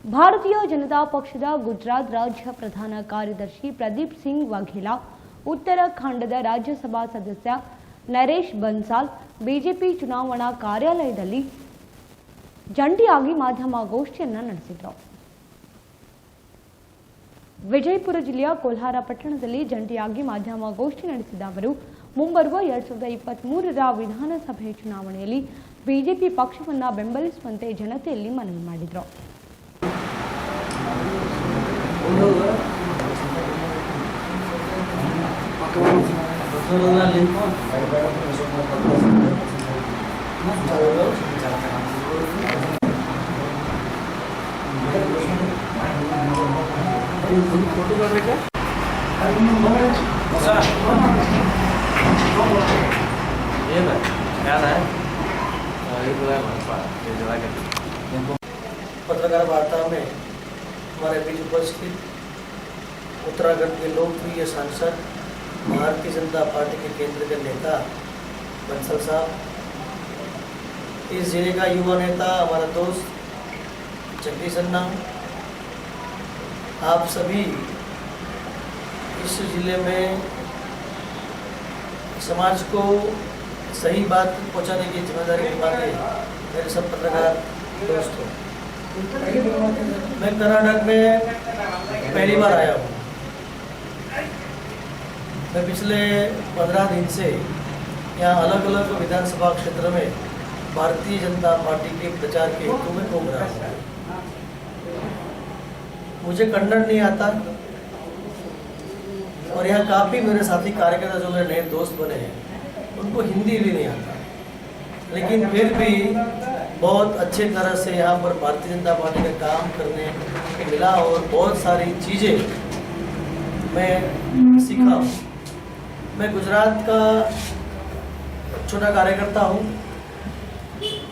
ಭಾರತೀಯ ಜನತಾ ಪಕ್ಷದ ಗುಜರಾತ್ ರಾಜ್ಯ ಪ್ರಧಾನ ಕಾರ್ಯದರ್ಶಿ ಪ್ರದೀಪ್ ಸಿಂಗ್ ವಾಘೇಲಾ, ಉತ್ತರಾಖಂಡದ ರಾಜ್ಯಸಭಾ ಸದಸ್ಯ ನರೇಶ್ ಬನ್ಸಾಲ್ ಬಿಜೆಪಿ ಚುನಾವಣಾ ಕಾರ್ಯಾಲಯದಲ್ಲಿ ಜಂಟಿಯಾಗಿ ಮಾಧ್ಯಮಗೋಷ್ಠಿಯನ್ನು ನಡೆಸಿದರು. ವಿಜಯಪುರ ಜಿಲ್ಲೆಯ ಕೋಲ್ಹಾರ ಪಟ್ಟಣದಲ್ಲಿ ಜಂಟಿಯಾಗಿ ಮಾಧ್ಯಮಗೋಷ್ಠಿ ನಡೆಸಿದ ಅವರು ಮುಂಬರುವ 2023ರ ವಿಧಾನಸಭೆ ಚುನಾವಣೆಯಲ್ಲಿ ಬಿಜೆಪಿ ಪಕ್ಷವನ್ನು ಬೆಂಬಲಿಸುವಂತೆ ಜನತೆಯಲ್ಲಿ ಮನವಿ ಮಾಡಿದರು. फोटो कर रहे ये याद है पत्रकार वार्ता में हमारे बीच उपस्थित उत्तराखंड के लोकप्रिय सांसद, भारतीय जनता पार्टी के केंद्र के नेता बंसल साहब, इस जिले का युवा नेता हमारा दोस्त जगदीश अन्ना, आप सभी इस जिले में समाज को सही बात पहुंचाने की जिम्मेदारी निभाते मेरे सब पत्रकार दोस्तों। मैं कर्नाटक में पहली बार आया हूँ। मैं पिछले 15 दिन से यहाँ अलग अलग विधानसभा क्षेत्र में भारतीय जनता पार्टी के प्रचार के हेतु में घूम रहा हूँ। मुझे कन्नड़ नहीं आता और यहाँ काफ़ी मेरे साथी कार्यकर्ता जो मेरे नए दोस्त बने हैं उनको हिंदी भी नहीं आता, लेकिन फिर भी बहुत अच्छे तरह से यहाँ पर भारतीय जनता पार्टी का काम करने को मिला और बहुत सारी चीज़ें मैं सीखा हूँ। मैं गुजरात का छोटा कार्यकर्ता हूँ।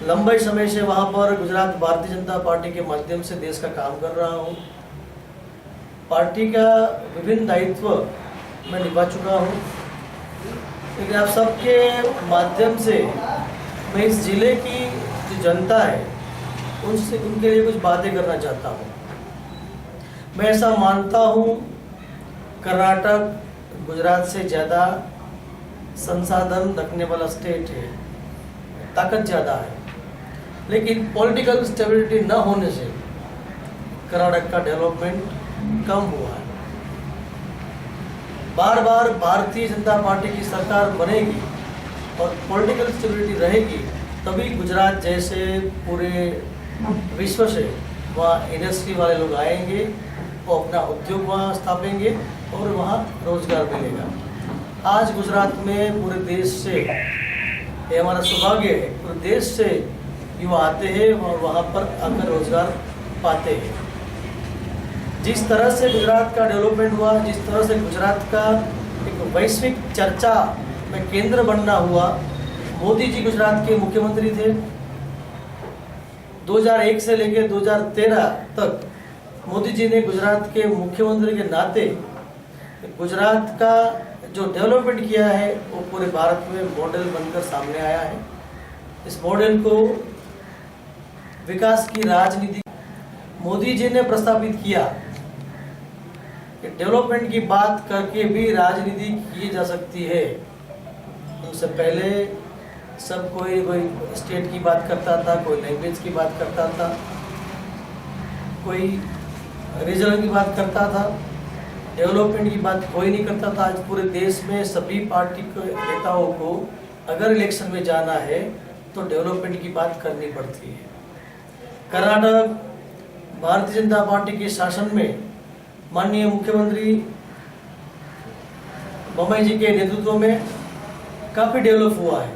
लंबे समय से वहाँ पर गुजरात भारतीय जनता पार्टी के माध्यम से देश का काम कर रहा हूँ। पार्टी का विभिन्न दायित्व मैं निभा चुका हूँ, लेकिन आप सबके माध्यम से मैं इस जिले की जो जनता है उनके लिए कुछ बातें करना चाहता हूँ। मैं ऐसा मानता हूँ कर्नाटक गुजरात से ज़्यादा संसाधन रखने वाला स्टेट है, ताकत ज़्यादा है, लेकिन पॉलिटिकल स्टेबिलिटी न होने से कर्नाटक का डेवलपमेंट कम हुआ है। बार बार भारतीय जनता पार्टी की सरकार बनेगी और पॉलिटिकल स्टेबिलिटी रहेगी, तभी गुजरात जैसे पूरे विश्व से वहाँ इंडस्ट्री वाले लोग आएंगे, वो अपना उद्योग वहाँ स्थापेंगे और वहाँ रोजगार मिलेगा। आज गुजरात में पूरे देश से, ये हमारा सौभाग्य है, पूरे देश से युवा आते हैं और वहाँ पर आकर रोजगार पाते हैं। जिस तरह से गुजरात का डेवलपमेंट हुआ, जिस तरह से गुजरात का एक वैश्विक चर्चा में केंद्र बनना हुआ, मोदी जी गुजरात के मुख्यमंत्री थे। 2001 से लेकर 2013 तक मोदी जी ने गुजरात के मुख्यमंत्री के नाते गुजरात का जो डेवलपमेंट किया है वो पूरे भारत में मॉडल बनकर सामने आया है। इस मॉडल को विकास की राजनीति मोदी जी ने प्रस्तावित किया कि डेवलपमेंट की बात करके भी राजनीति की जा सकती है। उनसे पहले सब कोई स्टेट की बात करता था, कोई लैंग्वेज की बात करता था, कोई रीजनल की बात करता था, डेवलपमेंट की बात कोई नहीं करता था। आज पूरे देश में सभी पार्टी के नेताओं को अगर इलेक्शन में जाना है तो डेवलपमेंट की बात करनी पड़ती है। कर्नाटक भारतीय जनता पार्टी के शासन में माननीय मुख्यमंत्री बम्बई जी के नेतृत्व में काफ़ी डेवलप हुआ है,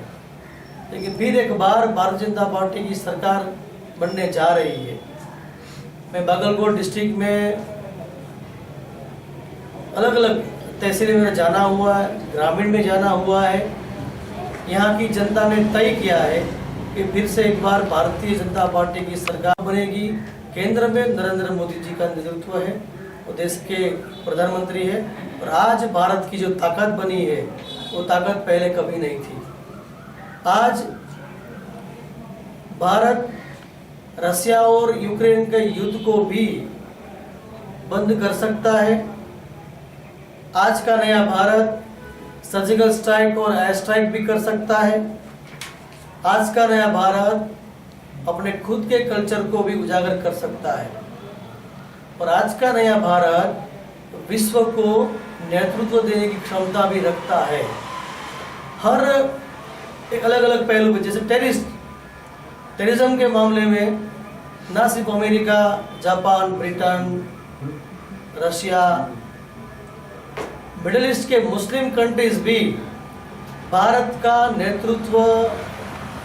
लेकिन फिर एक बार भारतीय जनता पार्टी की सरकार बनने जा रही है। मैं बागलकोट डिस्ट्रिक्ट में अलग अलग तहसील में जाना हुआ है, ग्रामीण में जाना हुआ है। यहाँ की जनता ने तय किया है कि फिर से एक बार भारतीय जनता पार्टी की सरकार बनेगी। केंद्र में नरेंद्र मोदी जी का नेतृत्व है, वो देश के प्रधानमंत्री है और आज भारत की जो ताकत बनी है वो ताकत पहले कभी नहीं थी। आज भारत रशिया और यूक्रेन के युद्ध को भी बंद कर सकता है। आज का नया भारत सर्जिकल स्ट्राइक और एयर स्ट्राइक भी कर सकता है। आज का नया भारत अपने खुद के कल्चर को भी उजागर कर सकता है और आज का नया भारत विश्व को नेतृत्व देने की क्षमता भी रखता है। हर एक अलग अलग पहलू पे, जैसे टेररिज्म के मामले में ना सिर्फ America, Japan, Britain, Russia, middle east के मुस्लिम कंट्रीज भी भारत का नेतृत्व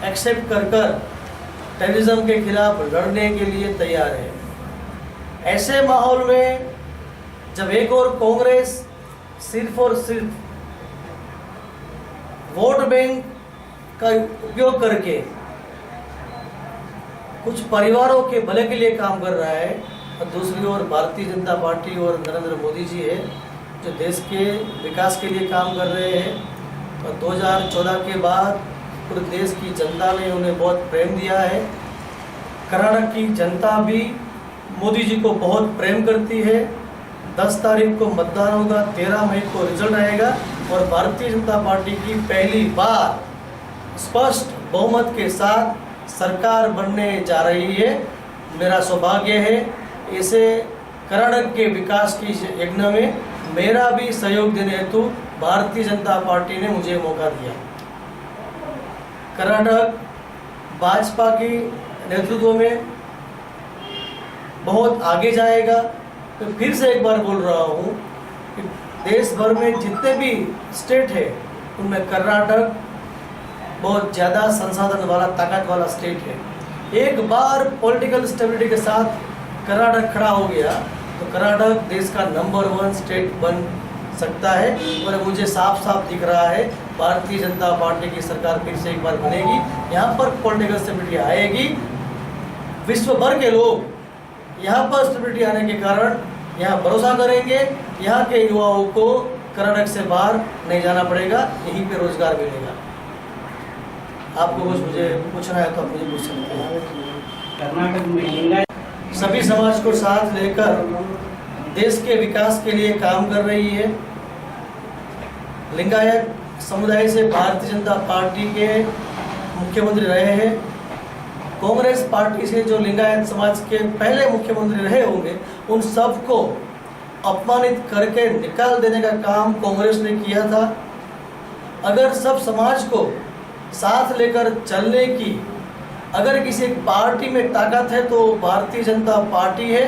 एक्सेप्ट कर टेररिज्म के खिलाफ लड़ने के लिए तैयार है। ऐसे माहौल में जब एक और कांग्रेस सिर्फ और सिर्फ वोट बैंक का उपयोग करके कुछ परिवारों के भले के लिए काम कर रहा है और दूसरी ओर भारतीय जनता पार्टी और नरेंद्र मोदी जी है जो देश के विकास के लिए काम कर रहे हैं और 2014 के बाद पूरे देश की जनता ने उन्हें बहुत प्रेम दिया है। कर्नाटक की जनता भी मोदी जी को बहुत प्रेम करती है। 10 तारीख को मतदान होगा, 13 मई को रिजल्ट आएगा और भारतीय जनता पार्टी की पहली बार स्पष्ट बहुमत के साथ सरकार बनने जा रही है। मेरा सौभाग्य है इसे कर्नाटक के विकास की यज्ञ में मेरा भी सहयोग देने हेतु भारतीय जनता पार्टी ने मुझे मौका दिया। कर्नाटक भाजपा के नेतृत्व में बहुत आगे जाएगा। तो फिर से एक बार बोल रहा हूँ कि देश भर में जितने भी स्टेट है उनमें कर्नाटक बहुत ज़्यादा संसाधन वाला, ताकत वाला स्टेट है। एक बार पॉलिटिकल स्टेबिलिटी के साथ कर्नाटक खड़ा हो गया तो कर्नाटक देश का नंबर 1 स्टेट बन सकता है और मुझे साफ साफ दिख रहा है भारतीय जनता पार्टी की सरकार फिर से एक बार बनेगी। यहाँ पर पॉलिटिकल स्टेबिलिटी आएगी। विश्व भर के लोग यहाँ पर स्टेबिलिटी आने के कारण यहाँ भरोसा करेंगे। यहाँ के युवाओं को कर्नाटक से बाहर नहीं जाना पड़ेगा, यहीं पे रोजगार मिलेगा। आपको कुछ मुझे पूछना है तो आप मुझे पूछ सकते हैं। कर्नाटक में लिंगायत सभी समाज को साथ लेकर देश के विकास के लिए काम कर रही है। लिंगायत समुदाय से भारतीय जनता पार्टी के मुख्यमंत्री रहे हैं। कांग्रेस पार्टी से जो लिंगायत समाज के पहले मुख्यमंत्री रहे होंगे उन सबको अपमानित करके निकाल देने का काम कांग्रेस ने किया था। अगर सब समाज को साथ लेकर चलने की अगर किसी एक पार्टी में ताकत है तो भारतीय जनता पार्टी है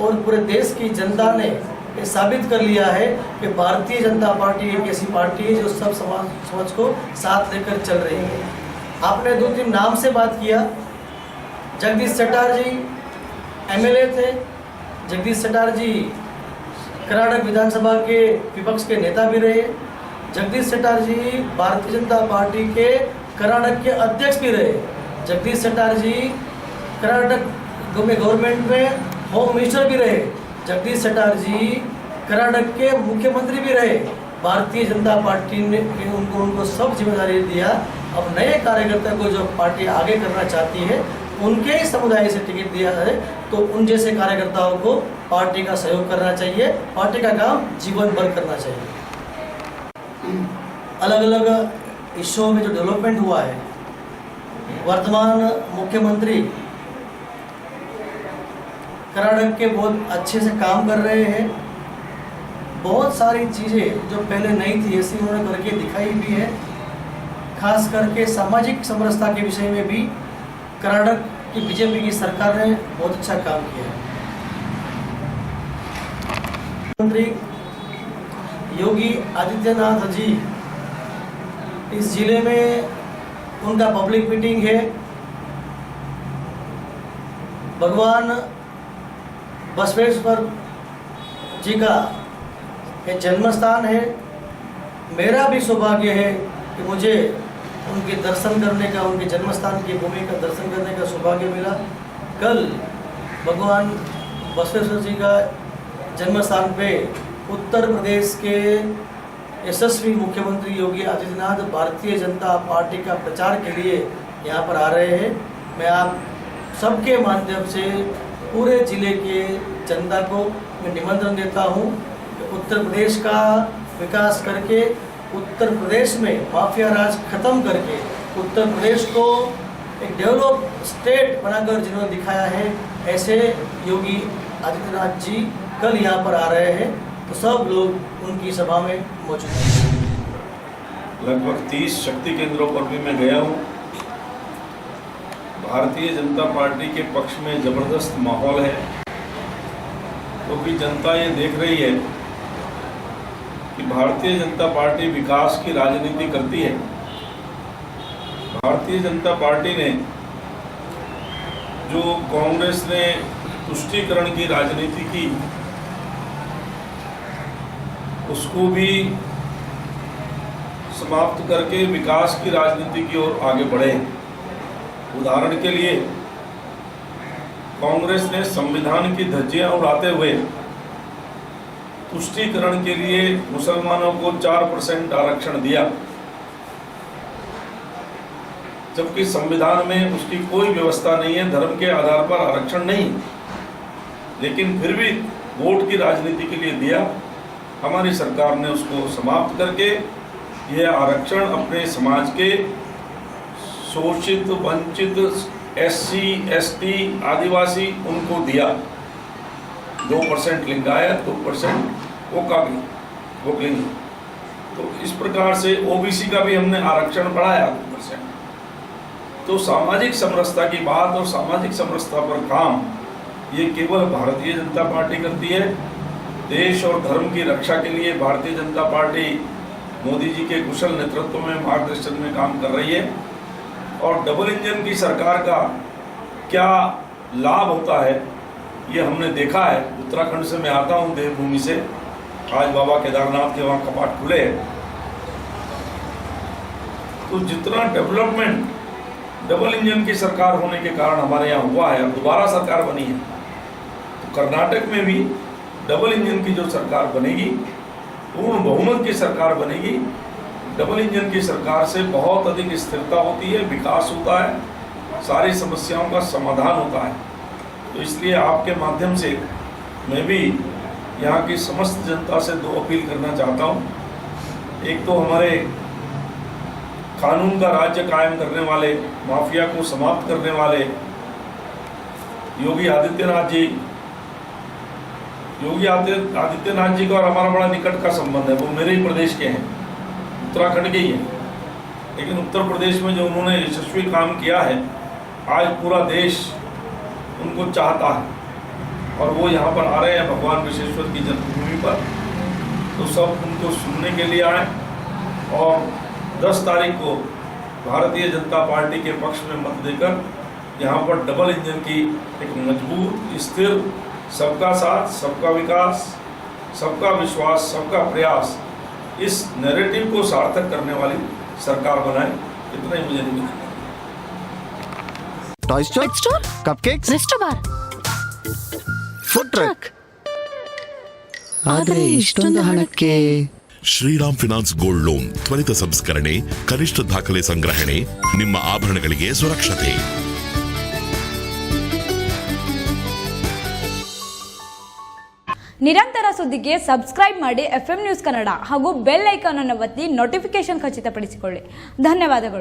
और पूरे देश की जनता ने ये साबित कर लिया है कि भारतीय जनता पार्टी एक ऐसी पार्टी है जो सब समाज को साथ लेकर चल रही है। आपने 2-3 नाम से बात किया। जगदीश शेट्टार जी एमएलए थे। जगदीश शेट्टार जी कर्नाटक विधानसभा के विपक्ष के नेता भी रहे। जगदीश शेट्टार जी भारतीय जनता पार्टी के कर्नाटक के अध्यक्ष भी रहे। जगदीश शेट्टार जी कर्नाटक गवर्नमेंट में होम मिनिस्टर भी रहे। जगदीश शेट्टार जी कर्नाटक के मुख्यमंत्री भी रहे। भारतीय जनता पार्टी ने उनको सब जिम्मेदारी दिया। अब नए कार्यकर्ता को जो पार्टी आगे करना चाहती है उनके ही समुदाय से टिकट दिया है तो उन जैसे कार्यकर्ताओं को पार्टी का सहयोग करना चाहिए। पार्टी का काम जीवन भर करना चाहिए। अलग अलग इश्यूओं में जो डेवलपमेंट हुआ है, वर्तमान मुख्यमंत्री कर्नाटक के बहुत अच्छे से काम कर रहे हैं। बहुत सारी चीज़ें जो पहले नहीं थी ऐसी उन्होंने करके दिखाई भी है। खास करके सामाजिक समरसता के विषय में भी कर्नाटक की बीजेपी की सरकार ने बहुत अच्छा काम किया है। मुख्यमंत्री योगी आदित्यनाथ जी इस जिले में उनका पब्लिक मीटिंग है। भगवान बसवेश्वर जी का ये जन्म स्थान है। मेरा भी सौभाग्य है कि मुझे उनके दर्शन करने का, उनके जन्म स्थान की भूमि का दर्शन करने का सौभाग्य मिला। कल भगवान बसवेश्वर जी का जन्म स्थान पे उत्तर प्रदेश के यशस्वी मुख्यमंत्री योगी आदित्यनाथ भारतीय जनता पार्टी का प्रचार के लिए यहाँ पर आ रहे हैं। मैं आप सबके माध्यम से पूरे जिले के जनता को मैं निमंत्रण देता हूँ कि उत्तर प्रदेश का विकास करके, उत्तर प्रदेश में माफिया राज खत्म करके उत्तर प्रदेश को एक डेवलप स्टेट बनाकर जिन्होंने दिखाया है, ऐसे योगी आदित्यनाथ जी कल यहाँ पर आ रहे हैं, तो सब लोग उनकी सभा में मौजूद हैं। लगभग 30 शक्ति केंद्रों पर भी मैं गया हूँ। भारतीय जनता पार्टी के पक्ष में जबरदस्त माहौल है, क्योंकि जनता ये देख रही है कि भारतीय जनता पार्टी विकास की राजनीति करती है। भारतीय जनता पार्टी ने जो कांग्रेस ने तुष्टीकरण की राजनीति की, उसको भी समाप्त करके विकास की राजनीति की ओर आगे बढ़े। उदाहरण के लिए कांग्रेस ने संविधान की धज्जियां उड़ाते हुए तुष्टीकरण के लिए मुसलमानों को 4% आरक्षण दिया, जबकि संविधान में उसकी कोई व्यवस्था नहीं है, धर्म के आधार पर आरक्षण नहीं, लेकिन फिर भी वोट की राजनीति के लिए दिया। हमारी सरकार ने उसको समाप्त करके यह आरक्षण अपने समाज के शोषित, वंचित, SC, ST, आदिवासी उनको दिया। 2% लिंगायत, 2% वोकलिंग। तो इस प्रकार से OBC का भी हमने आरक्षण बढ़ाया 2%। तो सामाजिक समरसता की बात और सामाजिक समरसता पर काम ये केवल भारतीय जनता पार्टी करती है। देश और धर्म की रक्षा के लिए भारतीय जनता पार्टी मोदी जी के कुशल नेतृत्व में, मार्गदर्शन में काम कर रही है। और डबल इंजन की सरकार का क्या लाभ होता है ये हमने देखा है। उत्तराखंड से मैं आता हूँ, देवभूमि से। आज बाबा केदारनाथ के वहाँ कपाट खुले हैं, तो जितना डेवलपमेंट डबल इंजन की सरकार होने के कारण हमारे यहाँ हुआ है, और दोबारा सरकार बनी है, तो कर्नाटक में भी डबल इंजन की जो सरकार बनेगी, पूर्ण बहुमत की सरकार बनेगी। डबल इंजन की सरकार से बहुत अधिक स्थिरता होती है, विकास होता है, सारी समस्याओं का समाधान होता है। तो इसलिए आपके माध्यम से मैं भी यहाँ की समस्त जनता से 2 अपील करना चाहता हूँ। एक तो हमारे कानून का राज्य कायम करने वाले, माफिया को समाप्त करने वाले योगी आदित्यनाथ जी का और हमारा बड़ा निकट का संबंध है। वो मेरे ही प्रदेश के हैं, उत्तराखंड के ही हैं, लेकिन उत्तर प्रदेश में जो उन्होंने यशस्वी काम किया है, आज पूरा देश उनको चाहता है और वो यहाँ पर आ रहे हैं भगवान विश्वेश्वर की जन्मभूमि पर। तो सब उनको सुनने के लिए आए और 10 तारीख को भारतीय जनता पार्टी के पक्ष में मत देकर यहाँ पर डबल इंजन की एक मजबूत, स्थिर, सबका साथ, सबका विकास, सबका विश्वास, सबका प्रयास, इस नैरेटिव को सार्थक करने वाली सरकार बनाए। इतना ही मुझे निवेदन है। Toy store, pet store, cupcakes, resto bar, food truck. ಆದ್ರೆ ಇಷ್ಟೊಂದು ಹಣಕ್ಕೆ ಶ್ರೀರಾಮ್ ಫಿನಾನ್ಸ್ ಗೋಲ್ಡ್ ಲೋನ್ ತ್ವರಿತ ಸಂಸ್ಕರಣೆ, ಕನಿಷ್ಠ ದಾಖಲೆ ಸಂಗ್ರಹಣೆ, ನಿಮ್ಮ ಆಭರಣಗಳಿಗೆ ಸುರಕ್ಷತೆ. ನಿರಂತರ ಸುದ್ದಿಗೆ ಸಬ್ಸ್ಕ್ರೈಬ್ ಮಾಡಿ FM ನ್ಯೂಸ್ ಕನ್ನಡ ಹಾಗೂ ಬೆಲ್ ಐಕಾನ್ ಅನ್ನು ಒತ್ತಿ ನೋಟಿಫಿಕೇಶನ್ ಖಚಿತಪಡಿಸಿಕೊಳ್ಳಿ. ಧನ್ಯವಾದಗಳು.